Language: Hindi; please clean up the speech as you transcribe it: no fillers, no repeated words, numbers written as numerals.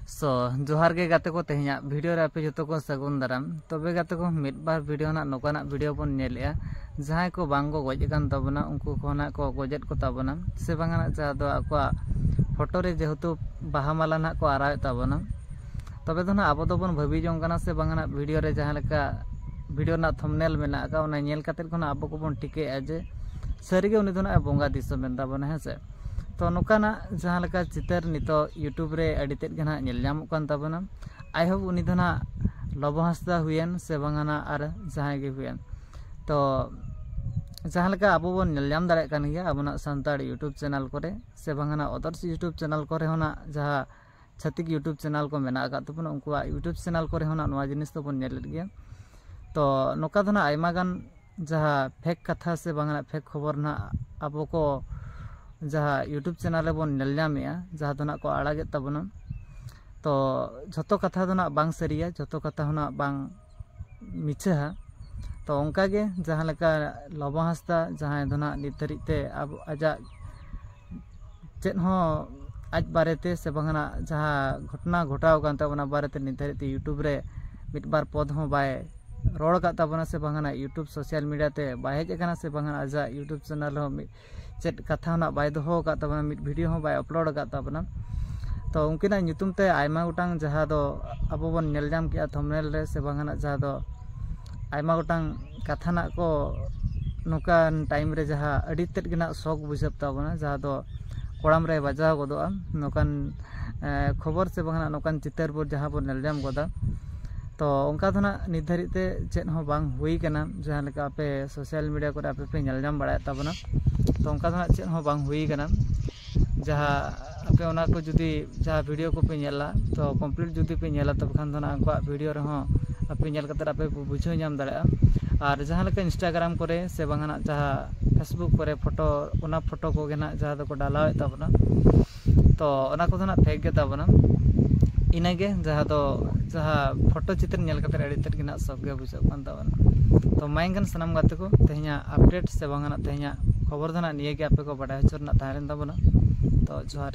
सो जोहार के गाते को तेहना वीडियो रे आपे जतो को सगुन दाराम तबे गाते को मिड बार वीडियो ना नोकाना वीडियो बन नेलेया जहां को बांग को गज कान तबना उनको कोना को गजेट को तबना से बांगना जहा दो आको फोटो रे जेहेतु बाहा माला ना को आराय तबना तबे दो ना आबो दो बन भाबी जों काना से बांगना वीडियो रे जहां लेका वीडियो ना थंबनेल मेना का ओना नेल काते कोना आबो को बन टिके अजे सरीगे उनी दो ना बोंगा दिसो मेन तबना हेसे तो नोकाना जहां लेका चितर नितो यूट्यूब रे एडिटेड गना नेल जामुक कान तबना आई होप उनी दो ना लबो हासदा हुयन से बांगना आर जहां गे हुयन तो जहां लेका आबो बन नेल जाम दारे कान गया आबोना संताड़ यूट्यूब चैनल करे से बांगना अदर्स यूट्यूब चैनल करे होना जहां छतिक यूट्यूब चैनल को मेना का तबना उनकुआ यूट्यूब चैनल करे होना नोआ जिनिस तो बन नेल गया तो नोका दो ना आयमा गान जहां फेक कथा से बांगना फेक खबर ना आबो को जहाँ यूट्यूब चैनल रे बन नेल जामेया जहाँ दो ना को आड़ागे तबना तो झतो कथा दो ना बांग सरिया झतो कथा होना बांग मिछा तो उनका के जहाँ लेका लबो हासदा जहाँ दो ना नितरिते अब आजा चेत हो आज बारेते से बांगना जहाँ घटना घटाव कान तबना बारेते नितरिते यूट्यूब रे मिट बार पद हो बाय रोड का तबना से बांगना यूट्यूब सोशल मीडिया ते बाय हेज काना से बांगना आजा यूट्यूब चैनल हो चेत कथा ना बाय दो का तबना मिट वीडियो हो बाय अपलोड का तबना तो उनकिना nyutum ते आयमा गोटांग जहाँ दो आबो बन नेल जाम किया थंबनेल रे से बांगना जहाँ दो आयमा गोटांग कथा ना को नोकान टाइम रे जहाँ अडी तेद गिना शौक बुझब तबना जहाँ दो कोड़ाम रे बजाव गदोआ नोकान खबर से बांगना नोकान चितर पर जहाँ बन नेल जाम गदा तो उनका दो ना निर्धारित चेत हो बांग हुई कना जहाँ लेका आपे सोशल मीडिया को आपे पे नेल जाम बड़ाय तबना तो उनका दो ना चेत हो बांग हुई कना जहाँ आपे ओना को जुदी जहाँ वीडियो को पे नेला तो कंप्लीट जुदी पे नेला तब खान दो ना उनका वीडियो रे हो आपे नेल कतर आपे बुझो नाम दाड़ा और जहाँ लेका इंस्टाग्राम करे से बांगना जहाँ फेसबुक करे फोटो ओना फोटो को गेना जहाँ दो को डालावे तबना तो ओना को दो ना फेक गे तबना इनागे जहाँ दो जहाँ फोटो चित्र नेल कतर एडिटेड गिना सब गे बुझो कान तबना तो माइंगन सनम गाते को तेहना अपडेट से बांगना तेहना खबर दो ना निये गे आपे को बड़ा हचरना ताहेन तबना तो जोहार।